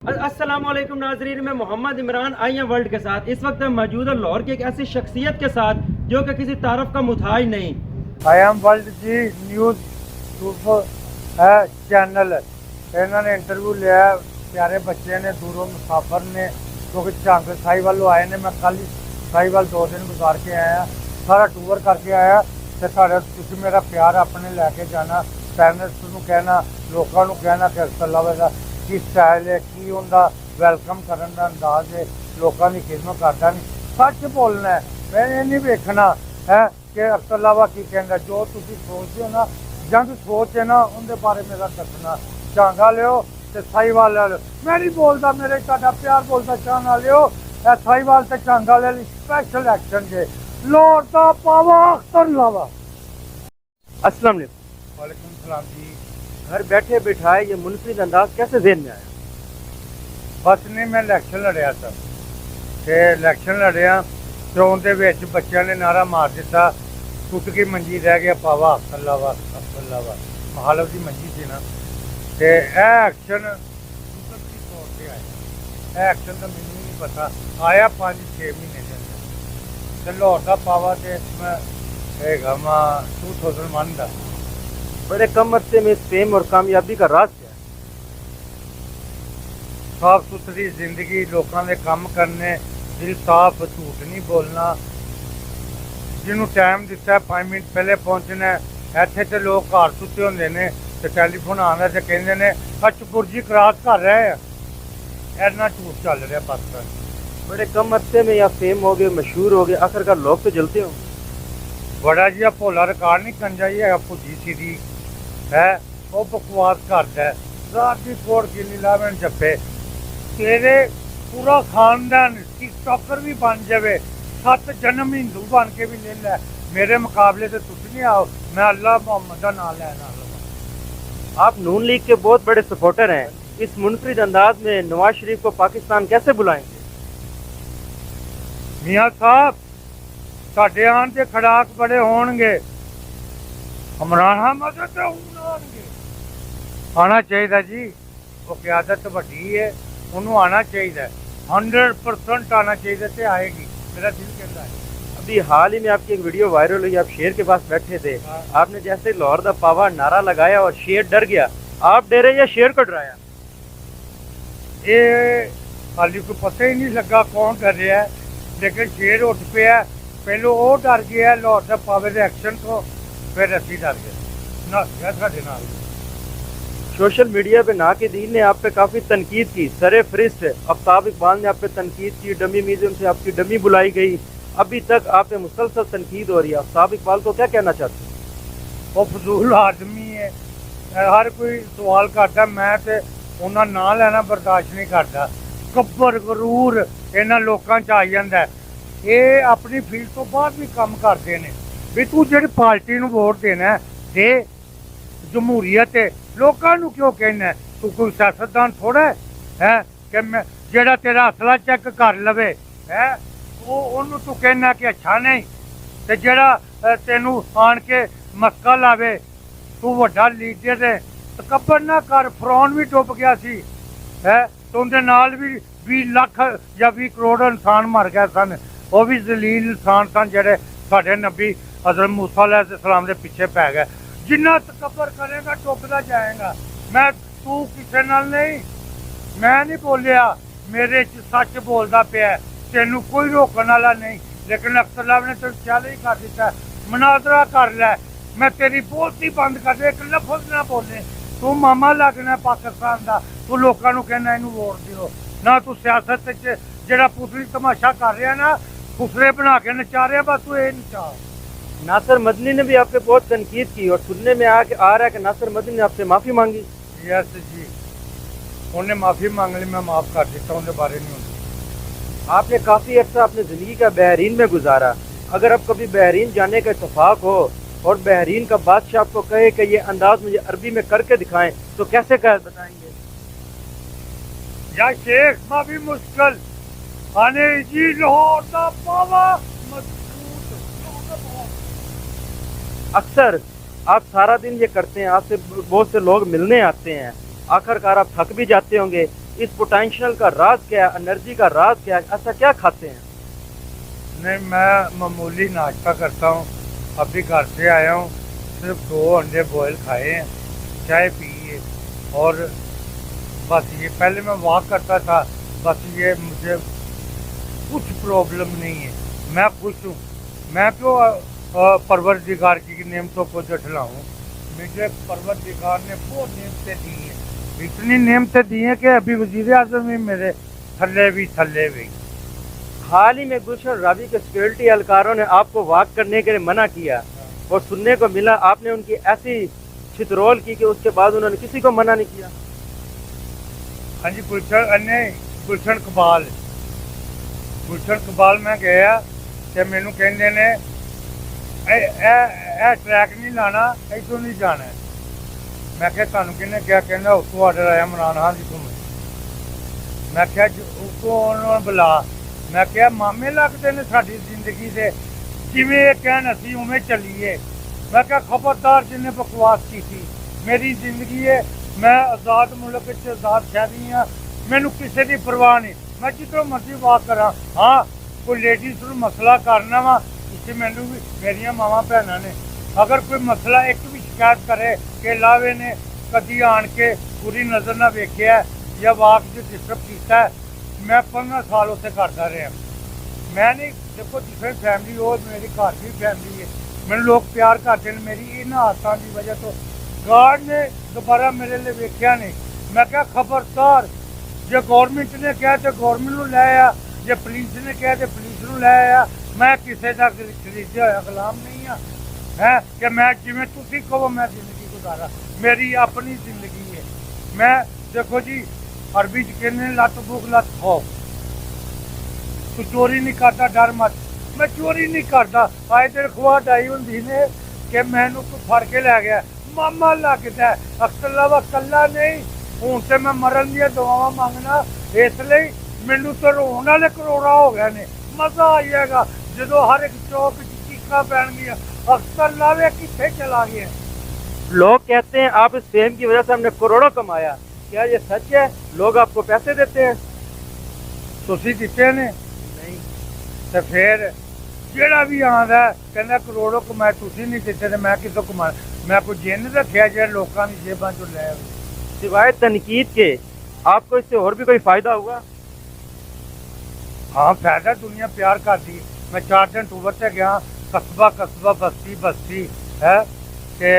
अस्सलाम वालेकुम नाजरीन, मैं Mohammad Imran I am world के साथ इस वक्त मौजूद है लाहौर की एक ऐसी शख्सियत के साथ जो कि किसी तारफ का मुताज नहीं। आई एम वर्ल्ड जी न्यूज़ है चैनल, इन्होंने इंटरव्यू लिया। प्यारे बच्चे ने, दूरों मुसाफर ने, क्योंकि झांग साहिवाल आए ने। मैं कल साहिवाल 2 दिन गुजार के आया, सारा टूर करके आया। तो तुम मेरा प्यार अपने लैके जाना, पैरेंट्स को कहना, लोगों को कहना कि अल्लाह का की स्टाइल है, की उनका वेलकम करने का अंदाज है, लोगों की खिदमत करता नहीं। सच बोलना है, मैं ये नहीं देखना है कि अल्लाह की कहना। जो तुम सोचते हो ना, जंग सोच है ना, उनके बारे मेरा दसना। झांगा लियो तो साहिवाल ले लो, मैं नहीं बोलता, मेरे साडा प्यार बोलता झांगा लियो। साहिवाल तो झांगा ले स्पेशल एक्शन जे लाहौर दा पावा अख्तर लावा। अस्सलाम वालेकुम। वालेकुम सलाम जी। घर बैठे बिठाए ये मुनफरिद अंदाज कैसे ज़हन में आया? बस नहीं, मैं इलैक्शन लड़िया था, इलैक्शन लड़िया तो उनके विच बच्चों ने नारा मार दिता, टुट की मंजी रह गया पावा अल्लाह अल्लाह महालव की मंजी थी ना। तो यह एक्शन कुदरती तौर पर आया, यह एक्शन तो मैंने नहीं पता, आया 5-6 महीने के अंदर। तो लाहौर का पावा तो इसमें है 2001 का। बड़े कम अरसे में इस फेम और कामयाबी का राज क्या है? साफ सुथरी जिंदगी, लोगों के काम करने, दिल साफ, झूठ नहीं बोलना। जिन्हों टाइम दिता 5 मिनट पहले पहुंचना, इतने तो लोग घर सुते होंगे ने, तो टैलीफोन आना तो कहते हैं अचपुरजी क्रॉस कर रहे हैं। इतना झूठ चल रहा पाकिस्तान। बड़े कम अरसे में या फेम हो गए, मशहूर हो गए, आखिरकार लोग तो जलते हो। बड़ा जी भोला रिकॉर्ड नहीं करना चाहिए, भुजी सीधी है वो बकवास करता है। रात की कोट गिनी ला मैं जप्पे तेरे पूरा खानदान टिकटॉकर भी बन जाए, 7 जन्म हिंदू बन के भी ले लै, मेरे मुकाबले से तुझ नहीं आओ। मैं अल्लाह मोहम्मद का नाम लेना। आप नून लीग के बहुत बड़े सपोर्टर हैं, इस मुनफरिद अंदाज में नवाज शरीफ को पाकिस्तान कैसे बुलाएंगे? मियाँ साहब साढ़े आन के खड़ाक बड़े होंगे, इमरान अहमद आना चाहिए जी। वो क्यादत वड्डी है, उन्होंने आना चाहिए, 100% आना चाहिए तो आएगी, मेरा दिल कहता है। अभी हाल ही में आपकी एक वीडियो वायरल हुई, आप शेर के पास बैठे थे, आपने जैसे लाहौर दा पावा नारा लगाया और शेर डर गया, आप डरे या शेर को डराया? ये हाली को पता ही नहीं लगा कौन कर रहा है, लेकिन शेर उठ पाया। पहले वो डर गया लाहौर के पावे के एक्शन को, फिर असी डर गए ना साढ़े नाल। सोशल मीडिया पे नाकिदीन ने आप पे काफ़ी तनकीद की, सरे फरिश्त आफ्ताब इकबाल ने आप पे तनकीद की, डमी म्यूजियम से आपकी डमी बुलाई गई, अभी तक आप पे मुसलसल तनकीद हो रही है। आफ्ताब इकबाल को क्या कहना चाहते हैं? वो फजूल आदमी है, हर कोई सवाल करता, मैं तो उन्होंने ना लेना बर्दाश्त नहीं करता। कब्बर गरूर इन्होंने लोगों च आ जाता है। ये अपनी फील्ड तो बाद भी काम करते हैं भी तू जी पार्टी को वोट देना दे, जमहूरीयत है, लोगों क्यों कहना तू कोई सियासतदान थोड़ा है कि मैं जेड़ा तेरा असला चेक कर लवे है वो तू कहना कि अच्छा नहीं, तो जेड़ा तेनू आन के मस्का लावे तू वड्डा लीडर है। तकबर ना कर, फरौन भी डुब गया सी है, तो उनके नाल भी 20 लाख या 20 करोड़ इंसान मर गए सन, वो भी जलील इंसान सन जेडे साढ़े नबी हज़रत मूसा अलैहिस्सलाम के पीछे पै गए। जिन्ना तकबर करेगा डुबदा जाएगा। मैं तू किसी नाल नहीं, मैं नहीं बोलिया, मेरे सच बोलता पाया, तेनू कोई रोकने वाला नहीं, लेकिन अख्तर लाभ ने तेन चल ही कर दिता, मुनाजरा कर लै, मैं तेरी बोलती बंद कर दे, एक लफज ना बोले। तू मामा लगना पाकिस्तान का, तू लोगों को कहना इनू वोट दियो ना, तू सियासत जेड़ा पुतली तमाशा कर रहा ना, खुसरे बना के नचा रहा, बस तू ये नचा। नासिर मदनी ने भी आप पे बहुत तनकीद की और सुनने में आ रहा है कि नासिर मदनी ने आपसे माफ़ी मांगी। यस जी, उन्हें माफ़ी मांग ली, मैं माफ़ कर देता हूँ, उनके बारे नहीं होती। आपने काफ़ी अर्सा अपनी ज़िंदगी का बहरीन में गुजारा, अगर अब कभी बहरीन जाने का इत्तेफाक हो और बहरीन का बादशाह आपको कहे कि ये अंदाज मुझे अरबी में करके दिखाएं, तो कैसे कर बताएंगे? या शेख माफी मुश्किल आने जी लाहौर दा पावा अक्सर आप सारा दिन ये करते हैं, आपसे बहुत से लोग मिलने आते हैं, आखिरकार आप थक भी जाते होंगे, इस पोटेंशियल का राज क्या है, एनर्जी का राज क्या है, ऐसा क्या खाते हैं? नहीं, मैं मामूली नाश्ता करता हूँ। अभी घर से आया हूँ, सिर्फ 2 अंडे बॉयल खाए हैं, चाय पी है, और बस ये। पहले मैं वॉक करता था, बस ये मुझे कुछ प्रॉब्लम नहीं है, मैं खुश हूँ। मैं क्यों परवरदिगार की नेमतों को जठलाऊँ? मुझे परवरदिगार ने बहुत नेमतें दी हैं, इतनी नेमतें दी हैं कि अभी वज़ीर आज़म भी मेरे थल्ले भी। हाल ही में गुलशन राबी के सिक्योरिटी एहलकारों ने आपको वॉक करने के लिए मना किया और सुनने को मिला आपने उनकी ऐसी छितरोल की कि उसके बाद उन्होंने किसी को मना नहीं किया। हाँ जी, गुलशन कबाल मैं गया तो मैनू कहते ने ट्रैक नहीं लाना, इतों नहीं जाना है। मैं क्या तुहानू किहने क्या कहना? उसको आर्डर आया इमरान खान जी घूमे। मैं क्या उसको उन्होंने बुला, मैं क्या मामे लगते ने साडी जिंदगी से, जिवें ये कहन असीं उवें चलीए। मैं क्या खबरदार जिन्हें बकवास की थी, मेरी जिंदगी है, मैं आज़ाद मुल्क विच आज़ाद शहरी हाँ, मैनू किसी की परवाह नहीं, मैं जितों मर्जी वाक करा। हाँ, कोई लेडीज़ नूं मसला करना वा, इसे मैनू भी मेरिया मावां भैनां ने, अगर कोई मसला एक भी शिकायत करे कि लावे ने कदी आन के पूरी नज़र ना वेखिया या वाक जो डिस्टर्ब किया, मैं 15 साल उत्थे करता रहा। मैं नहीं, देखो जिसमें फैमिली हो, मेरी घर की फैमिली है, मैंने लोग प्यार करते हैं। मेरी इन्हां आदतां की वजह तो गार्ड ने दोबारा मेरे लिए वेख्या नहीं। मैं क्या खबरदार, जो गौरमेंट ने कहा तो गौरमेंट नूं लै आ, जो पुलिस ने कहा तो पुलिस नूं लै आ। मैं किसी का खरीदे होया गुलाम नहीं हाँ, है कि मैं जिवें तुसीं कहो मैं जिंदगी गुजारा, मेरी अपनी जिंदगी है। मैं देखो जी, अरबी च कहते हैं लत भुख लत खौफ। तू चोरी नहीं करता, डर मत। मैं चोरी नहीं करता। आए दिन अखबार आई होंदी ने कि मैनू कोई फड़ के लै गया, मामा लगता है अकला कला नहीं। हूँ तो मैं मरन दी दुआवां मंगना, इसलिए मैनू तो रोन वाले करोड़ा हो गए ने। मजा आ जाएगा जो हर एक चौक चीखा पैन गया, अक्सर लावे कितने चला गया। लोग कहते हैं आप इस फेम की वजह से हमने करोड़ों कमाया, क्या ये सच है? लोग आपको पैसे देते हैं? तुसीं दिते ने नहीं। तो फिर जेड़ा भी आंदा कहना करोड़ों कमाए, तुसीं नहीं दिते तो मैं कितों कमा? मैं कोई जिन रखिया जो लोगों की जेबां चों लै? सिवाय तनकीद के आपको इससे और भी कोई फायदा हुआ? हाँ, फायदा दुनिया प्यार करती। मैं 4 दिन टूर से गया, कस्बा कस्बा बस्ती बस्ती है कि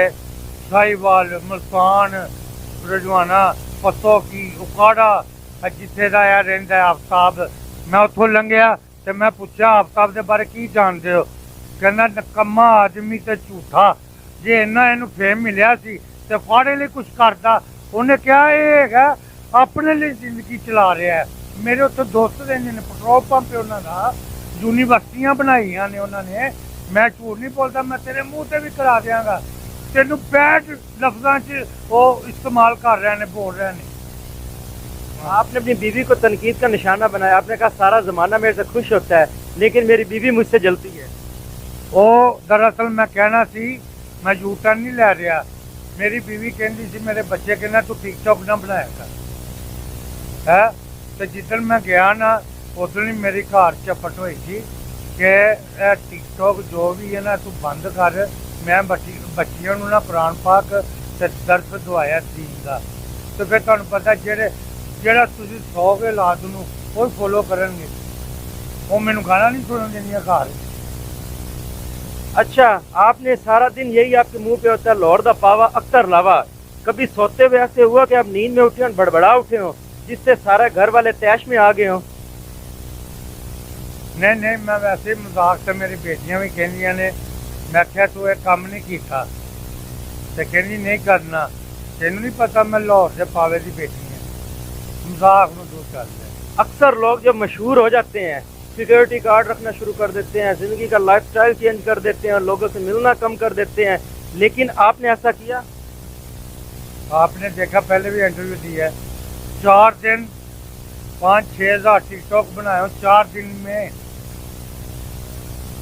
साहिवाल, मुल्तान, रजवाना, पत्तों की उकाड़ा, जिथे का यह रहिंदा है आफ्ताब। मैं उतों लंघिया तो मैं पूछा आफ्ताब के बारे की जानते हो? कहना नकम्मा आदमी तो झूठा, जे इन्ना इनू फेम मिलिया सी तो फाड़े लिए कुछ करता। उन्हें क्या ये है अपने लिए जिंदगी चला रहा है। मेरे उत्थे दोस्त रहंदे ने, पेट्रोल पंप है उन्होंने, यूनिवर्सिटियां बनाइया ने उन्होंने। मैं झूठ नहीं बोलता, मैं तेरे मुँह से भी करा देंगा। तेनू बैड लफ्जां च वो इस्तेमाल कर रहे हैं, बोल रहे हैं। आपने अपनी बीवी को तनकीद का निशाना बनाया, आपने कहा सारा ज़माना मेरे से खुश होता है लेकिन मेरी बीवी मुझसे जलती है। वो दरअसल मैं कहना सी, मैं यू टर्न नहीं लै रहा। मेरी बीवी कहती सी मेरे बच्चे कहना तू टिकटॉक ना बनाया कर है। तो जिदन मैं गया ना उदन ही मेरी घर चपट हुई थी कि टिकटॉक जो भी है ना तू बंद कर। मैं बच्चियों ना कुरान पाक ते दर्स दवाया दीन का। तो फिर तुहानू पता जेड़ा तुसीं सौगे औलाद नूं वो फॉलो करनगे, वो मैनू गाना नहीं सुनन देंदियां घर। अच्छा, आपने सारा दिन यही आपके मुंह पे होता है लौर दा पावा अख्तर लावा। कभी सोते हुए ऐसे हुआ कि आप नींद में उठे और बड़बड़ा उठे हो जिससे सारे घर वाले तैश में आ गए हो? नहीं, मैं वैसे मजाक से मेरी बेटियां भी कहंदियां ने। मैं क्या तू एक काम नहीं किया तो कहनी नहीं करना, तेनू नहीं पता मैं लाहौर से पावे की बेटी है। मजाक में दूर करते हैं। अक्सर लोग जब मशहूर हो जाते हैं सिक्योरिटी गार्ड रखना शुरू कर देते हैं, जिंदगी का लाइफस्टाइल चेंज कर देते हैं, लोगों से मिलना कम कर देते हैं, लेकिन आपने ऐसा किया? आपने देखा पहले भी इंटरव्यू दिया है, 4 दिन 5-6 हज़ार टिकटॉक बनाए 4 दिन में।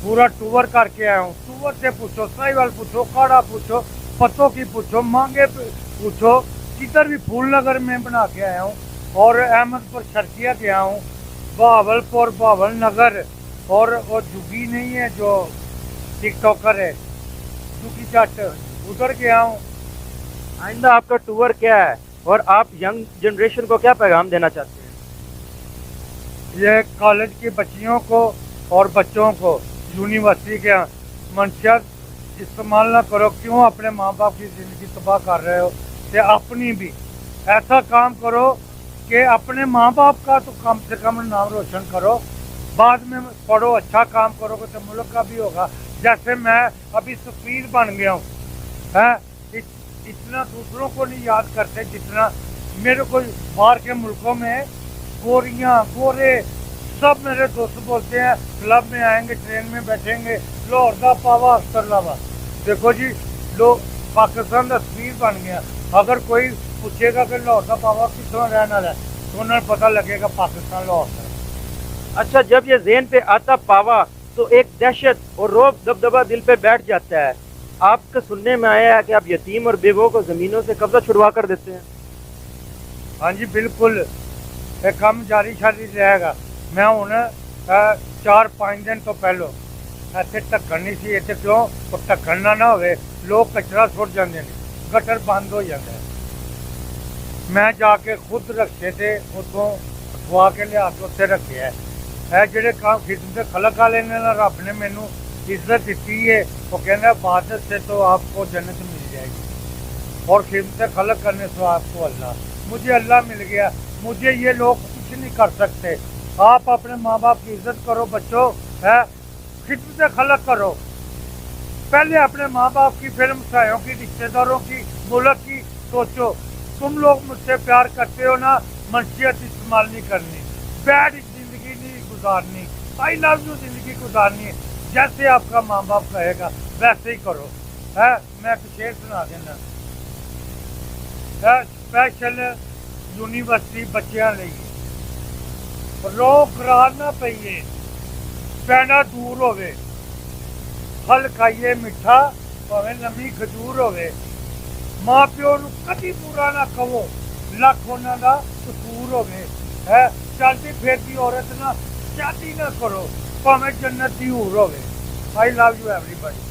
पूरा टूर करके आया हूँ। टूर से पूछो, साहिवाल पूछो, काड़ा पूछो, पत्तों की पूछो, मांगे पूछो, किधर भी फूल नगर में बना के आया हूँ। اور احمدپور شرقیہ گیا ہوں, بہاولپور, بہاول نگر, اور وہ جگی نہیں ہے جو ٹک ٹاکر ہے, جگی جٹ, ادھر گیا ہوں. آئندہ آپ کا ٹور کیا ہے اور آپ ینگ جنریشن کو کیا پیغام دینا چاہتے ہیں؟ یہ کالج کی بچیوں کو اور بچوں کو یونیورسٹی کے منشیات استعمال نہ کرو. کیوں اپنے ماں باپ کی زندگی تباہ کر رہے ہو؟ کہ اپنی بھی ایسا کام کرو کہ اپنے ماں باپ کا تو کم سے کم نام روشن کرو. بعد میں پڑھو, اچھا کام کرو گے تو ملک کا بھی ہوگا. جیسے میں ابھی سفیر بن گیا ہوں, اتنا دوسروں کو نہیں یاد کرتے جتنا میرے کو باہر کے ملکوں میں گوریاں گورے سب میرے دوست بولتے ہیں کلب میں آئیں گے, ٹرین میں بیٹھیں گے, لاہور دا پاوا استرلابا. دیکھو جی, لوگ پاکستان کا سفیر بن گیا. اگر کوئی پوچھے گا کہ لاہور دا پاوا کتوں رہنے والا ہے تو انہیں پتہ لگے گا پاکستان لاہور کا. اچھا, جب یہ ذہن پہ آتا پاوا تو ایک دہشت اور روب دبدبہ دل پہ بیٹھ جاتا ہے. آپ کے سننے میں آیا ہے کہ آپ یتیم اور بیووں کو زمینوں سے قبضہ چھڑوا کر دیتے ہیں. ہاں جی بالکل, ایک کام جاری شادی رہے گا. میں ہوں 4-5 دن تو پہلو ایسے ٹکن نہیں سی, اتنے کیوں ٹکن نہ ہوئے, لوگ کچرا سٹ جاتے ہیں, گٹر بند ہو جاتا ہے. میں جا کے خود رکھے تھے اتوں اٹھوا کے لیا کے اتنے رکھے ہے. جڑے کام خدمت خلق والے نے رب نے مینو عزت دیتی ہے, وہ کہنا عبادت سے تو آپ کو جنت مل جائے گی اور خدمت خلق کرنے سے آپ کو اللہ. مجھے اللہ مل گیا, مجھے یہ لوگ کچھ نہیں کر سکتے. آپ اپنے ماں باپ کی عزت کرو بچوں, خدمت خلق کرو. پہلے اپنے ماں باپ کی, پھر مسائیوں کی, رشتے داروں کی, ملک کی سوچو. تم لوگ مجھ سے پیار کرتے ہو نا, منشیت استعمال نہیں کرنی, بیڈ زندگی نہیں گزارنی, آئی لو یو زندگی گزارنی ہے. جیسے آپ کا ماں باپ کہے گا ویسے ہی کرو. میں ایک شعر سنا دینا, اسپیشل یونیورسٹی بچیاں لئیے, رو قرار نہ پئیے, پینا دور ہوئے, پھل کھائیے میٹھا پاویں نمی کھجور ہوئے. ماں پیو نو کدی برا نہ کہو, لکھ انہاں دا قصور ہوئے. چلتی پھرتی عورت نہ شادی نہ کرو, پاویں جنت دی حور ہوئے. آئی لو یو ایوری بڈی.